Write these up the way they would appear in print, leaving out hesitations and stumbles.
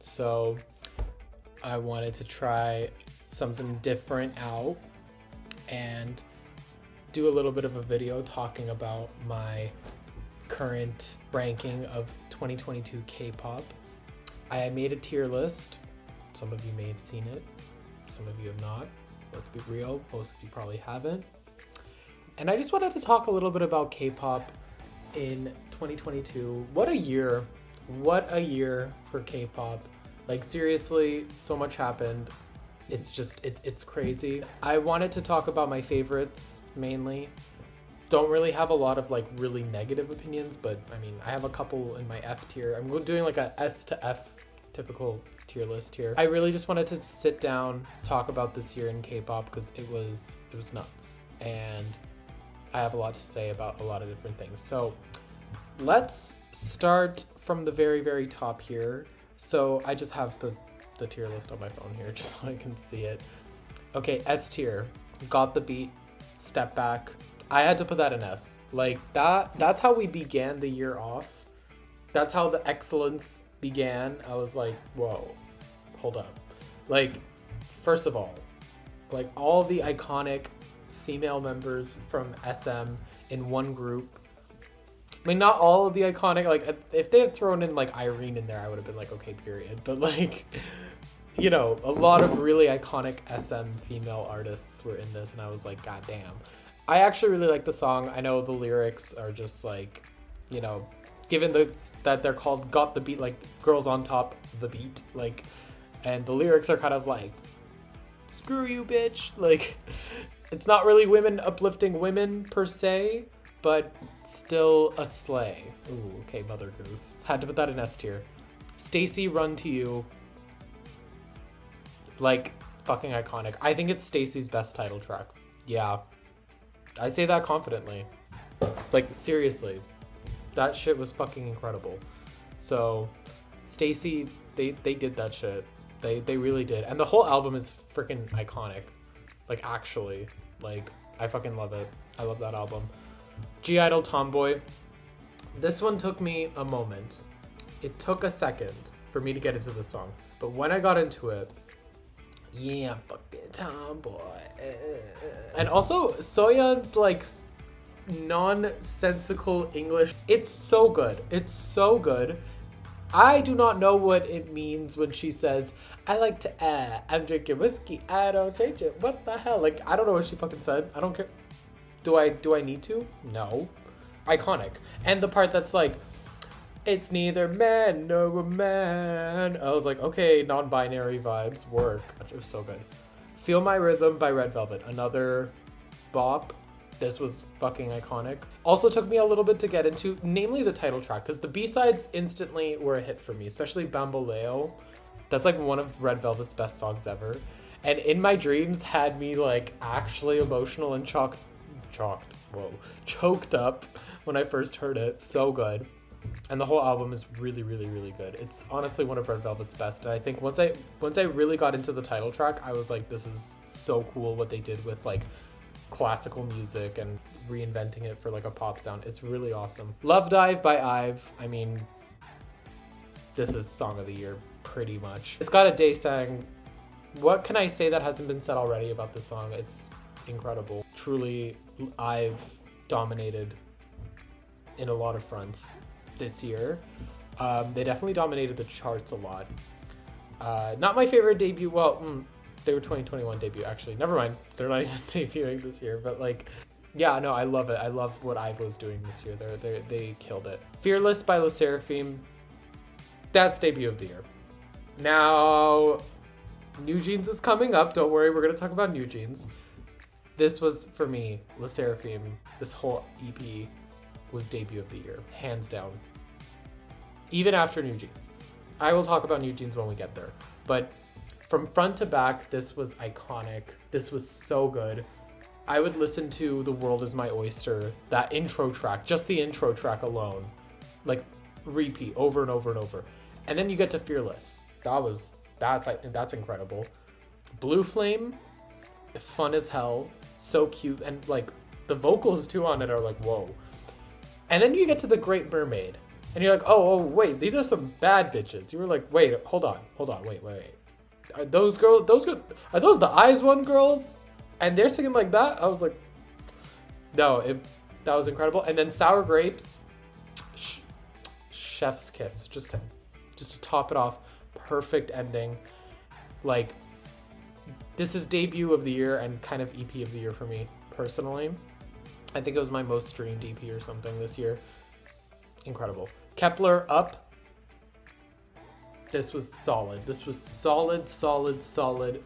So I wanted to try something different out and do a little bit of a video talking about my current ranking of 2022 K-pop. I made a tier list. Some of you may have seen it, some of you have not. Let's be real, most of you probably haven't. And I just wanted to talk a little bit about K-pop in 2022. What a year for K-pop. Like, seriously, so much happened. It's just, it's crazy. I wanted to talk about my favorites mainly. Don't really have a lot of like really negative opinions, but I mean, I have a couple in my F tier. I'm doing like a S to F typical tier list here. I really just wanted to sit down, talk about this year in K-pop because it was nuts. And I have a lot to say about a lot of different things. So let's start from the very, very top here. So I just have the tier list on my phone here just so I can see it. Okay, S tier, Got the Beat, Step Back. I had to put that in S. Like that's how we began the year off. That's how the excellence began. I was like, whoa, hold up. Like, first of all, like all the iconic female members from SM in one group. I mean, not all of the iconic, like, if they had thrown in, like, Irene in there, I would have been like, okay, period. But, like, you know, a lot of really iconic SM female artists were in this, and I was like, god damn. I actually really like the song. I know the lyrics are just, like, you know, given that they're called Got the Beat, like, girls on top of the beat, like, and the lyrics are kind of like, screw you, bitch. Like, it's not really women uplifting women, per se, but still a slay. Ooh, okay, Mother Goose. Had to put that in S tier. Stacy, Run to You. Like, fucking iconic. I think it's Stacy's best title track. Yeah. I say that confidently. Like, seriously. That shit was fucking incredible. So, Stacy, they did that shit. They really did. And the whole album is freaking iconic. Like, actually. Like, I fucking love it. I love that album. G-Idol, Tomboy. This one took me a moment. It took a second for me to get into the song. But when I got into it, yeah, fucking Tomboy. And also, Soyeon's like nonsensical English. It's so good. It's so good. I do not know what it means when she says, I like to I'm drinking whiskey, I don't change it. What the hell? Like, I don't know what she fucking said. I don't care. Do I need to? No. Iconic. And the part that's like, it's neither man nor woman. I was like, okay, non-binary vibes work. It was so good. Feel My Rhythm by Red Velvet. Another bop. This was fucking iconic. Also took me a little bit to get into, namely the title track, because the B-sides instantly were a hit for me, especially Bamboleo. That's like one of Red Velvet's best songs ever. And In My Dreams had me like actually emotional and choked up when I first heard it. So good. And the whole album is really, really, really good. It's honestly one of Red Velvet's best. And I think once I really got into the title track, I was like, this is so cool what they did with like classical music and reinventing it for like a pop sound. It's really awesome. Love Dive by IVE. I mean, this is song of the year pretty much. It's got a Daesang. What can I say that hasn't been said already about this song? It's incredible. Truly, IVE dominated in a lot of fronts this year. They definitely dominated the charts a lot. Not my favorite debut. Well, they were 2021 debut, actually. Never mind. They're not even debuting this year. But, like, yeah, no, I love it. I love what IVE was doing this year. They killed it. Fearless by Le Seraphim. That's debut of the year. Now, New Jeans is coming up. Don't worry, we're going to talk about New Jeans. This was, for me, Le Seraphim. This whole EP was debut of the year. Hands down. Even after New Jeans. I will talk about New Jeans when we get there. But from front to back, this was iconic. This was so good. I would listen to The World Is My Oyster, that intro track, just the intro track alone, like repeat over and over and over. And then you get to Fearless. That's incredible. Blue Flame, fun as hell, so cute, and like the vocals too on it are like, whoa. And then you get to The Great Mermaid, and you're like, oh, wait, these are some bad bitches. You were like, wait, hold on, wait. Are those are those the Eyes One girls? And they're singing like that? I was like, no, that was incredible. And then Sour Grapes, chef's kiss, just to top it off, perfect ending. Like, this is debut of the year and kind of EP of the year for me personally. I think it was my most streamed EP or something this year. Incredible. Kepler, Up. This was solid. This was solid,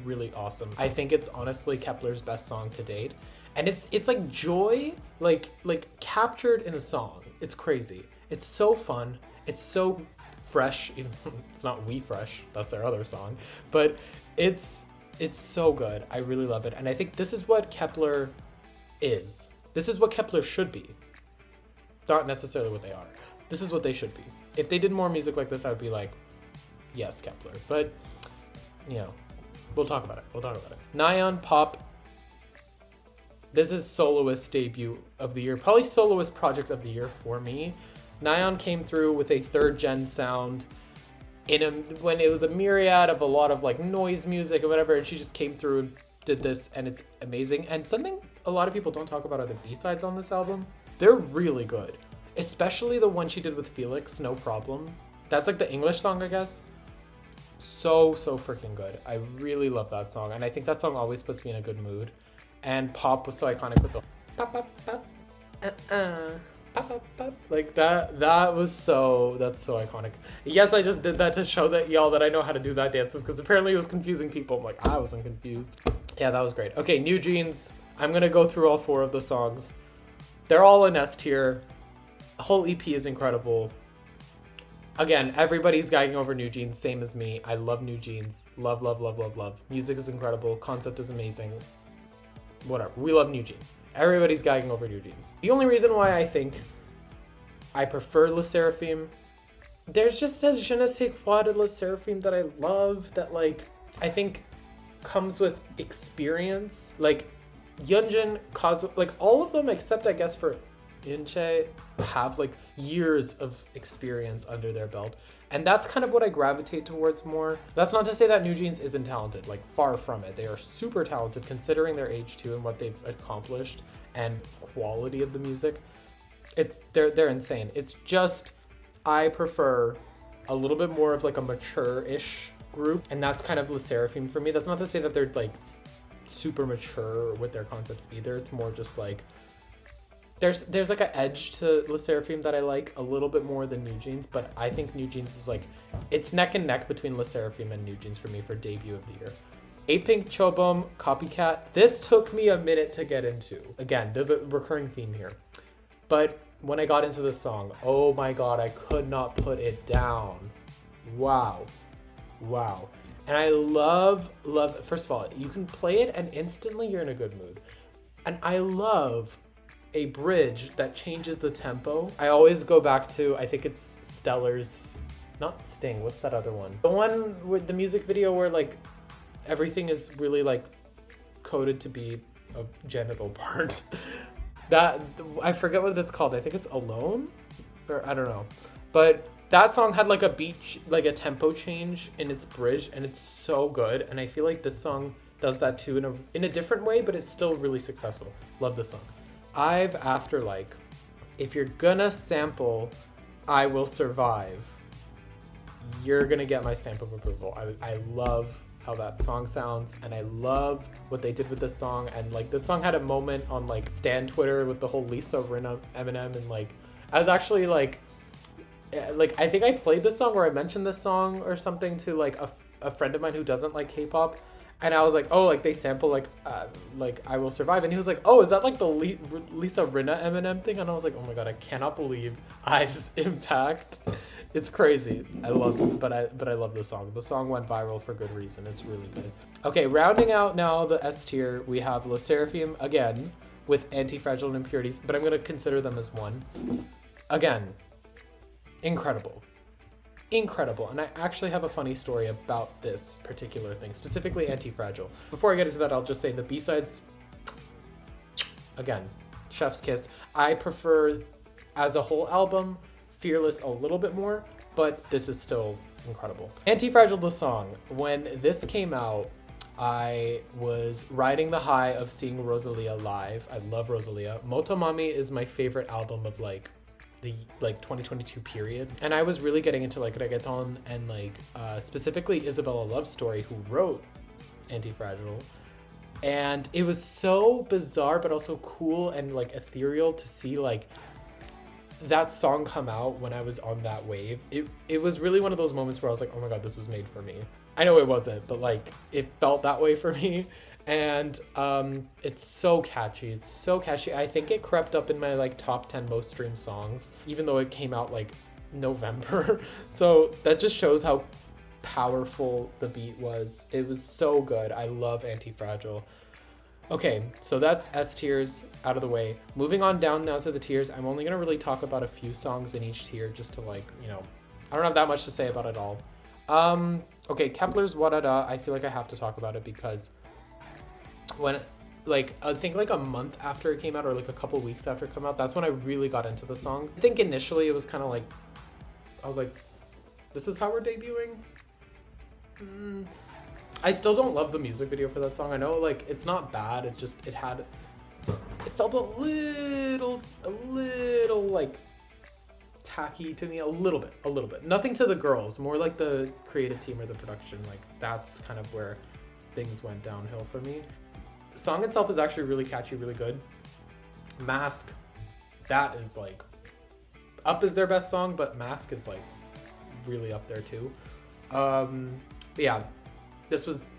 really awesome. I think it's honestly Kepler's best song to date. And it's like joy, like captured in a song. It's crazy. It's so fun. It's so fresh. It's not We Fresh, that's their other song. But it's so good. I really love it. And I think this is what Kepler is. This is what Kepler should be. Not necessarily what they are. This is what they should be. If they did more music like this, I would be like, yes, Kepler. But, you know, we'll talk about it. Nyan, Pop. This is soloist debut of the year. Probably soloist project of the year for me. Nyan came through with a third gen sound when it was a myriad of a lot of like noise music or whatever, and she just came through and did this, and it's amazing. And something a lot of people don't talk about are the B-sides on this album. They're really good, especially the one she did with Felix, No Problem. That's like the English song, I guess. So freaking good. I really love that song, and I think that song always puts me in a good mood. And Pop was so iconic with the pop pop pop, pop pop pop, like that. That's so iconic. Yes, I just did that to show that y'all that I know how to do that dance because apparently it was confusing people. I'm like, I wasn't confused. Yeah, that was great. Okay, New Jeans. I'm gonna go through all 4 of the songs. They're all in S tier. The whole EP is incredible. Again, everybody's gagging over New Jeans, same as me. I love New Jeans. Love. Music is incredible. Concept is amazing. Whatever. We love New Jeans. Everybody's gagging over New Jeans. The only reason why I think I prefer Le Sserafim, there's just a je ne sais quoi de Le Sserafim that I love that, like, I think comes with experience. Like, Yeonjun, Kazu, like, all of them except, I guess, for Inche have, like, years of experience under their belt. And that's kind of what I gravitate towards more. That's not to say that New Jeans isn't talented, like far from it. They are super talented considering their age too and what they've accomplished and quality of the music. They're insane. It's just, I prefer a little bit more of like a mature-ish group, and that's kind of Le Sserafim for me. That's not to say that they're like super mature with their concepts either. It's more just like, there's like an edge to Le Sserafim that I like a little bit more than New Jeans, but I think New Jeans is like, it's neck and neck between Le Sserafim and New Jeans for me for debut of the year. Apink, Chobom, Copycat. This took me a minute to get into. Again, there's a recurring theme here. But when I got into the song, oh my god, I could not put it down. Wow. And I love, first of all, you can play it and instantly you're in a good mood. And I love a bridge that changes the tempo. I always go back to, I think it's Stellar's, not Sting, what's that other one? The one with the music video where like everything is really like coded to be a genital part. That, I forget what it's called. I think it's Alone, or I don't know. But that song had like a beat, like a tempo change in its bridge, and it's so good. And I feel like this song does that too in a different way, but it's still really successful. Love this song. I've Afterlike. If you're gonna sample I Will Survive, you're gonna get my stamp of approval. I love how that song sounds, and I love what they did with this song. And like, this song had a moment on like Stan Twitter with the whole Lisa Rinna Eminem, and like, I was actually like I think I played this song or I mentioned this song or something to like a friend of mine who doesn't like K-pop. And I was like, oh, like they sample like I Will Survive, and he was like, oh, is that like the Lisa Rinna Eminem thing? And I was like, oh my god, I cannot believe IVE's impact. It's crazy. I love it, but I love the song. The song went viral for good reason. It's really good. Okay, rounding out now the S tier, we have Le Sserafim again with Anti-Fragile and Impurities, but I'm gonna consider them as one. Again, incredible. And I actually have a funny story about this particular thing, specifically Anti-Fragile. Before I get into that, I'll just say the B-sides, again, chef's kiss. I prefer As a whole album, Fearless a little bit more, but this is still incredible. Anti-Fragile the song. When this came out, I was riding the high of seeing Rosalia live. I love Rosalia. Motomami is my favorite album of like the 2022 period. And I was really getting into like reggaeton and like specifically Isabella Love Story, who wrote Anti-Fragile. And it was so bizarre but also cool and like ethereal to see like that song come out when I was on that wave. It was really one of those moments where I was like, oh my god, this was made for me. I know it wasn't, but like it felt that way for me. And it's so catchy. It's so catchy. I think it crept up in my like top 10 most streamed songs, even though it came out like November. So that just shows how powerful the beat was. It was so good. I love Anti-Fragile. Okay, so that's S tiers out of the way. Moving on down now to the tiers, I'm only gonna really talk about a few songs in each tier just to like, you know, I don't have that much to say about it all. Okay, Kepler's Wadada, I feel like I have to talk about it because when, like, I think like a month after it came out or like a couple weeks after it came out, that's when I really got into the song. I think initially it was kind of like, I was like, this is how we're debuting? I still don't love the music video for that song. I know like it's not bad, it's just it felt a little like tacky to me, a little bit. Nothing to the girls, more like the creative team or the production. Like that's kind of where things went downhill for me. The song itself is actually really catchy, really good. Mask, that is like, Up is their best song, but Mask is like really up there too. Yeah, this was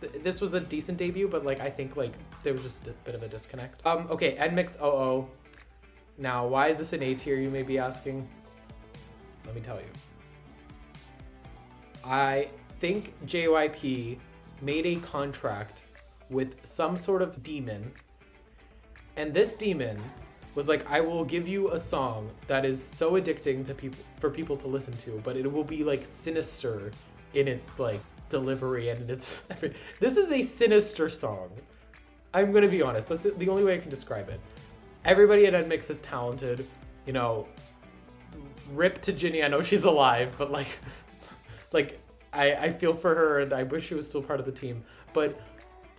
a decent debut, but like I think like there was just a bit of a disconnect. Okay, Nmix 00. Now, why is this an A tier, you may be asking? Let me tell you. I think JYP made a contract with some sort of demon, and this demon was like, I will give you a song that is so addicting to people, for people to listen to, but it will be like sinister in its like delivery and in its this is a sinister song. I'm gonna be honest, that's the only way I can describe it. Everybody at Nmix is talented, you know. Rip to Ginny, I know she's alive, but like I feel for her and I wish she was still part of the team. But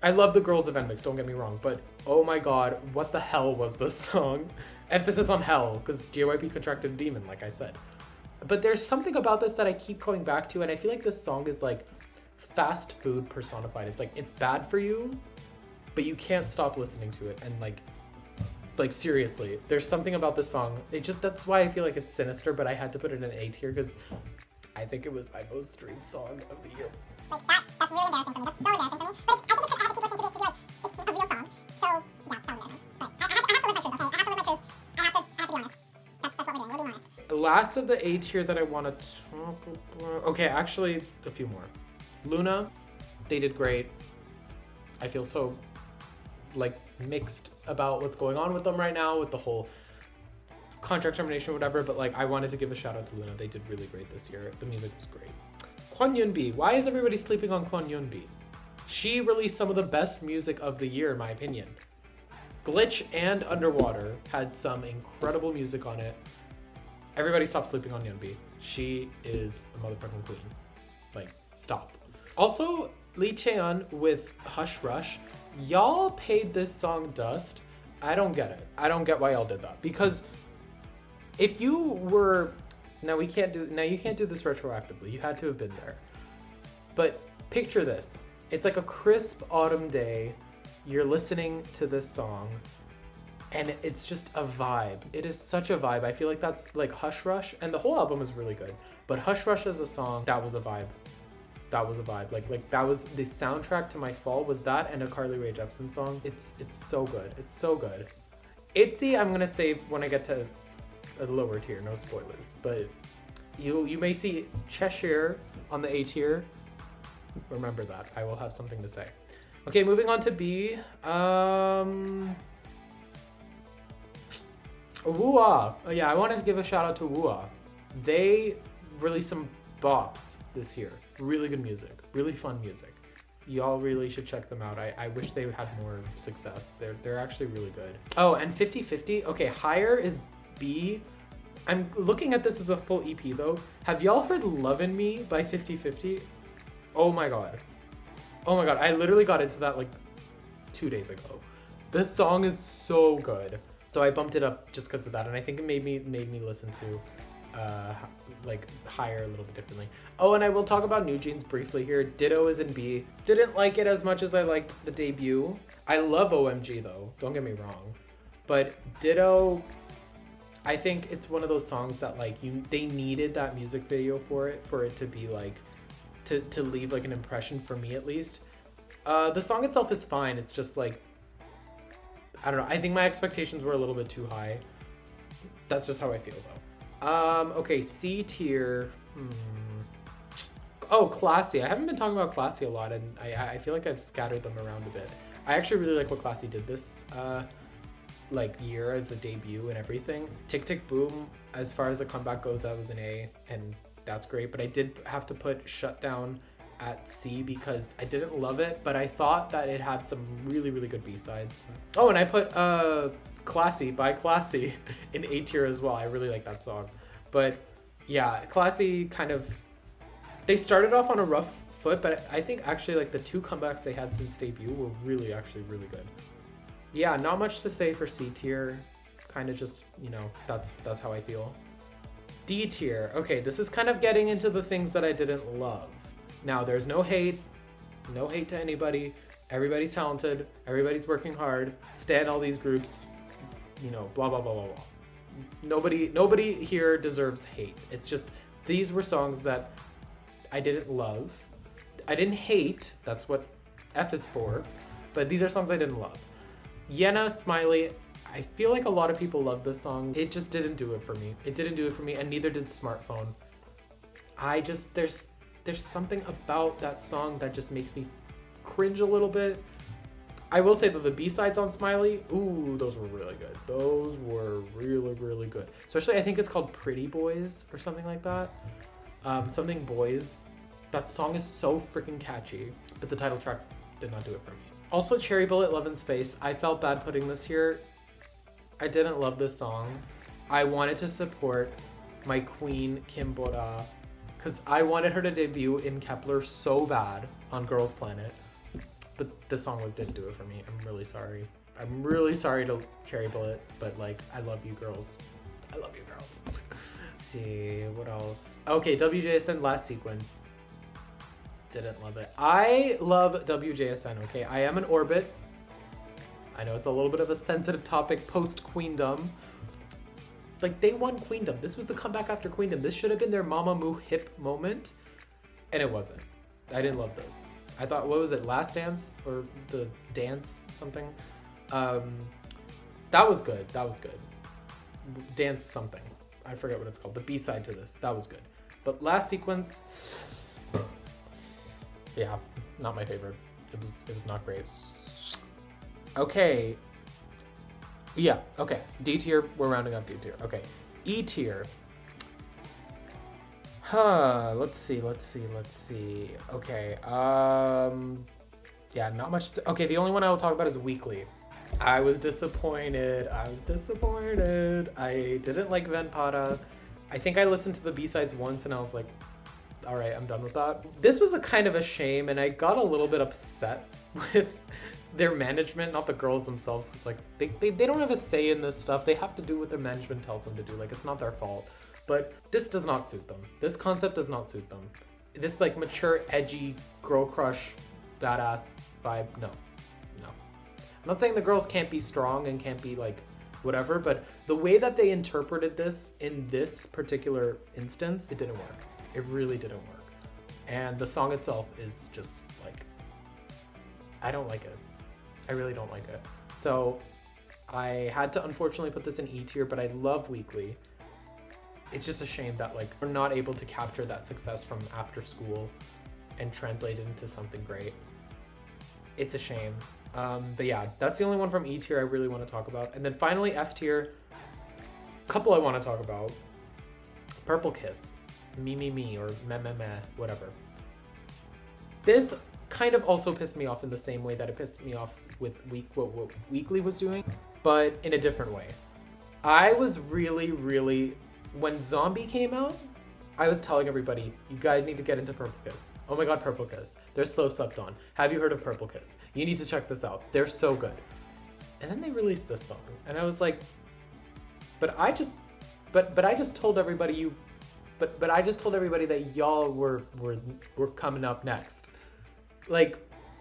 I love the girls of Nmix, don't get me wrong, but oh my god, what the hell was this song? Emphasis on hell, because JYP contracted a demon, like I said. But there's something about this that I keep going back to, and I feel like this song is like fast food personified. It's like, it's bad for you, but you can't stop listening to it. And like seriously, there's something about this song. That's why I feel like it's sinister, but I had to put it in A tier because I think it was my most streamed song of the year. Like that's really embarrassing for me. That's so embarrassing for me. But I think it's because I have to keep listening to it to be like, it's a real song. So yeah, that was embarrassing. But I have to live my truth, okay? I have to live my truth. I have to be honest. That's what we're doing. We're being honest. Last of the A tier that I want to talk about. Okay, actually a few more. Luna, they did great. I feel so like mixed about what's going on with them right now with the whole contract termination, whatever, but like I wanted to give a shout out to Luna. They did really great this year. The music was great. Kwon Yoonbi, why is everybody sleeping on Kwon Yoonbi? She released some of the best music of the year in my opinion. Glitch and Underwater had some incredible music on it. Everybody stop sleeping on Yoonbi. She is a motherfucking queen. Like, stop. Also, Lee Chaeyeon with Hush Rush. Y'all paid this song dust. I don't get it. I don't get why y'all did that. Because if you were, you can't do this retroactively. You had to have been there. But picture this. It's like a crisp autumn day. You're listening to this song and it's just a vibe. It is such a vibe. I feel like that's like Hush Rush, and the whole album is really good. But Hush Rush as a song, that was a vibe. That was a vibe. Like that was the soundtrack to my fall, was that and a Carly Rae Jepsen song. It's so good. It's so good. ITZY, I'm gonna save when I get to a lower tier, no spoilers. But you may see Cheshire on the A tier. Remember that. I will have something to say. Okay, moving on to B. Woo-ah. Oh yeah, I want to give a shout out to Woo-ah. They released some bops this year. Really good music, really fun music. Y'all really should check them out. I wish they had more success. They're actually really good. Oh, and 50/50. Okay, Higher is B. I'm looking at this as a full EP though. Have y'all heard Lovin' Me by 50/50? Oh my god. Oh my god, I literally got into that like 2 days ago. This song is so good. So I bumped it up just because of that, and I think it made me listen to like higher a little bit differently. Oh, and I will talk about New Jeans briefly here. Ditto is in B. Didn't like it as much as I liked the debut. I love OMG though, don't get me wrong. But Ditto, I think it's one of those songs that like they needed that music video for it to be like to leave like an impression for me at least. The song itself is fine. It's just like, I don't know. I think my expectations were a little bit too high. That's just how I feel though. Okay, C tier. Oh, Classy. I haven't been talking about Classy a lot, and I feel like I've scattered them around a bit. I actually really like what Classy did this like year as a debut and everything. Tick Tick Boom, as far as the comeback goes, that was an A, and that's great. But I did have to put Shutdown at C because I didn't love it, but I thought that it had some really, really good B-sides. Oh, and I put Classy by Classy in A tier as well. I really like that song. But yeah, Classy kind of, they started off on a rough foot, but I think actually like the 2 comebacks they had since debut were really really good. Yeah, not much to say for C tier. Kind of just, you know, that's how I feel. D tier. Okay, this is kind of getting into the things that I didn't love. Now, there's no hate to anybody. Everybody's talented. Everybody's working hard. Stand all these groups, you know, blah, blah, blah, blah, blah. Nobody here deserves hate. It's just, these were songs that I didn't love. I didn't hate. That's what F is for. But these are songs I didn't love. Yena, Smiley, I feel like a lot of people love this song. It just didn't do it for me. It didn't do it for me, and neither did Smartphone. There's something about that song that just makes me cringe a little bit. I will say that the B-sides on Smiley, ooh, those were really good. Those were really good. Especially, I think it's called Pretty Boys or something like that. Something Boys. That song is so freaking catchy, but the title track did not do it for me. Also, Cherry Bullet, Love in Space. I felt bad putting this here. I didn't love this song. I wanted to support my queen, Kim Bora, because I wanted her to debut in Kepler so bad on Girls Planet. But this song didn't do it for me. I'm really sorry. I'm really sorry to Cherry Bullet, but like, I love you girls. I love you girls. Let's see, what else? Okay, WJSN Last Sequence. Didn't love it. I love WJSN, okay? I am an Orbit. I know it's a little bit of a sensitive topic post-Queendom. Like, they won Queendom. This was the comeback after Queendom. This should have been their Mamamoo hip moment, and it wasn't. I didn't love this. I thought, what was it, Last Dance? Or the Dance something? That was good. That was good. Dance something. I forget what it's called. The B-side to this. That was good. But Last Sequence, yeah, not my favorite. It was not great. Okay. Yeah, okay. D tier, we're rounding up D tier. Okay. E tier. Let's see. Okay. Yeah, not much okay, the only one I will talk about is Weekly. I was disappointed. I didn't like Venpada. I think I listened to the B-sides once and I was like, all right, I'm done with that. This was a kind of a shame, and I got a little bit upset with their management, not the girls themselves, because like they don't have a say in this stuff. They have to do what their management tells them to do. Like, it's not their fault. But this does not suit them. This concept does not suit them. This like mature, edgy, girl crush, badass vibe. No. I'm not saying the girls can't be strong and can't be like whatever, but the way that they interpreted this in this particular instance, it didn't work. It really didn't work. And the song itself is just like, I don't like it. I really don't like it. So I had to unfortunately put this in E tier, but I love Weekly. It's just a shame that like we're not able to capture that success from after school and translate it into something great. It's a shame. But yeah, that's the only one from E tier I really want to talk about. And then finally F tier, couple I want to talk about. Purple Kiss, Me, or Meh, whatever. This kind of also pissed me off in the same way that it pissed me off with what Weekly was doing, but in a different way. I was really when Zombie came out, I was telling everybody, you guys need to get into Purple Kiss. Oh my god, Purple Kiss. They're so slept on. Have you heard of Purple Kiss? You need to check this out. They're so good. And then they released this song, and I was like, but I just told everybody that y'all were coming up next. Like,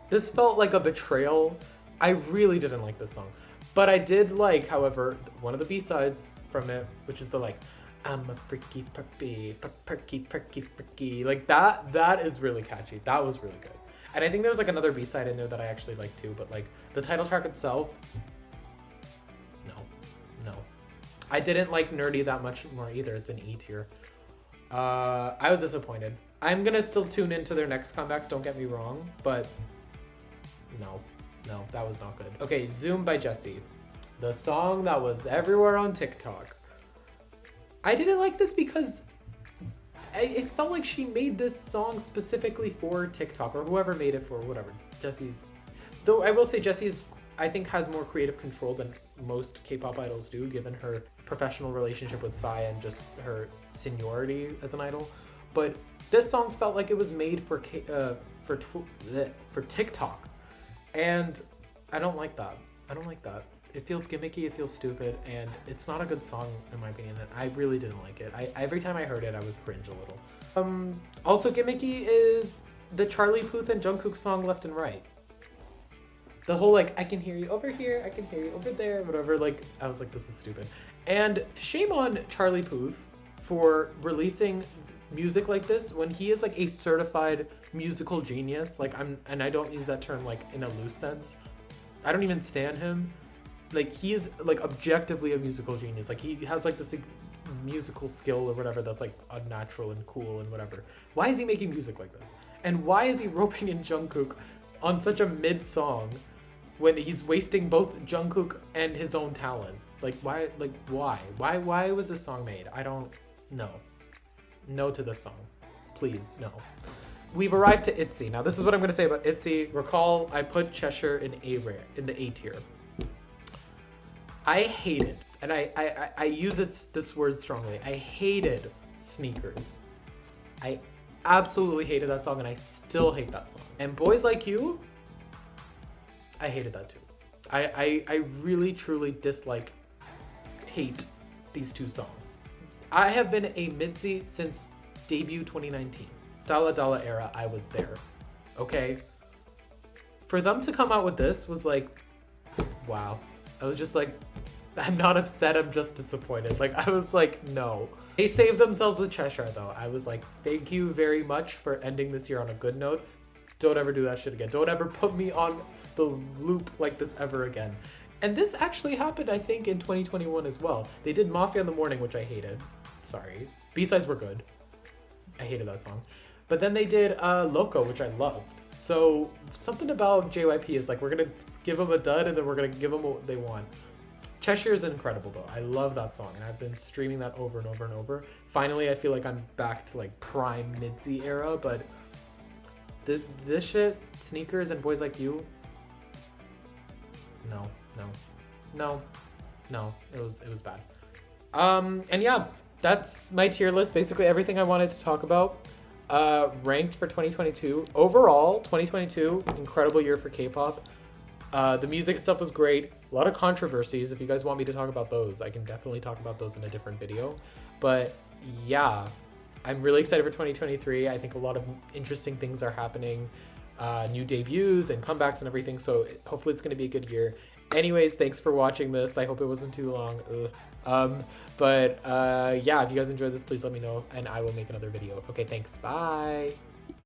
this felt like a betrayal. I really didn't like this song. But I did like, however, one of the B-sides from it, which is the like, I'm a freaky puppy, perky. Like that is really catchy. That was really good. And I think there was like another B-side in there that I actually liked too, but like the title track itself, no. I didn't like Nerdy that much more either. It's an E tier. I was disappointed. I'm gonna still tune into their next comebacks, don't get me wrong, but no, that was not good. Okay, Zoom by Jessie. The song that was everywhere on TikTok. I didn't like this because it felt like she made this song specifically for TikTok, or whoever made it for whatever. Jessie's, though I will say Jessie's, I think, has more creative control than most K-pop idols do, given her professional relationship with Psy and just her seniority as an idol. But this song felt like it was made for TikTok, and I don't like that. It feels gimmicky, it feels stupid, and it's not a good song in my opinion. I really didn't like it. Every time I heard it, I would cringe a little. Also gimmicky is the Charlie Puth and Jungkook song Left and Right. The whole like, I can hear you over here, I can hear you over there, whatever, like, I was like, this is stupid. And shame on Charlie Puth for releasing music like this when he is like a certified musical genius. Like, I don't use that term like in a loose sense. I don't even stan him. Like, he is like objectively a musical genius. Like, he has like this like, musical skill or whatever that's like unnatural and cool and whatever. Why is he making music like this? And why is he roping in Jungkook on such a mid song when he's wasting both Jungkook and his own talent? Like, why? Like, why? Why was this song made? I don't know. No to this song. Please, no. We've arrived to ITZY. Now, this is what I'm going to say about ITZY. Recall, I put Cheshire in the A tier. I hated, and I use this word strongly, I hated Sneakers. I absolutely hated that song, and I still hate that song. And Boys Like You, I hated that too. I really, truly hate these two songs. I have been a Mitzi since debut 2019. Dalla Dalla era, I was there. Okay? For them to come out with this was like, wow. I was just like, I'm not upset, I'm just disappointed. Like, I was like, no. They saved themselves with Cheshire, though. I was like, thank you very much for ending this year on a good note. Don't ever do that shit again. Don't ever put me on the loop like this ever again. And this actually happened, I think, in 2021 as well. They did Mafia in the Morning, which I hated. Sorry. B-sides were good. I hated that song. But then they did Loco, which I loved. So something about JYP is like, we're going to give them a dud and then we're going to give them what they want. Cheshire is incredible though. I love that song and I've been streaming that over and over and over. Finally, I feel like I'm back to like prime Mitzi era, but this shit, Sneakers and Boys Like You, no, it was bad. And yeah, that's my tier list. Basically everything I wanted to talk about. Ranked for 2022. Overall, 2022, incredible year for K-pop. The music itself was great. A lot of controversies. If you guys want me to talk about those, I can definitely talk about those in a different video. But yeah, I'm really excited for 2023. I think a lot of interesting things are happening. New debuts and comebacks and everything. So hopefully it's going to be a good year. Anyways, thanks for watching this. I hope it wasn't too long. Yeah, if you guys enjoyed this, please let me know and I will make another video. Okay, thanks. Bye.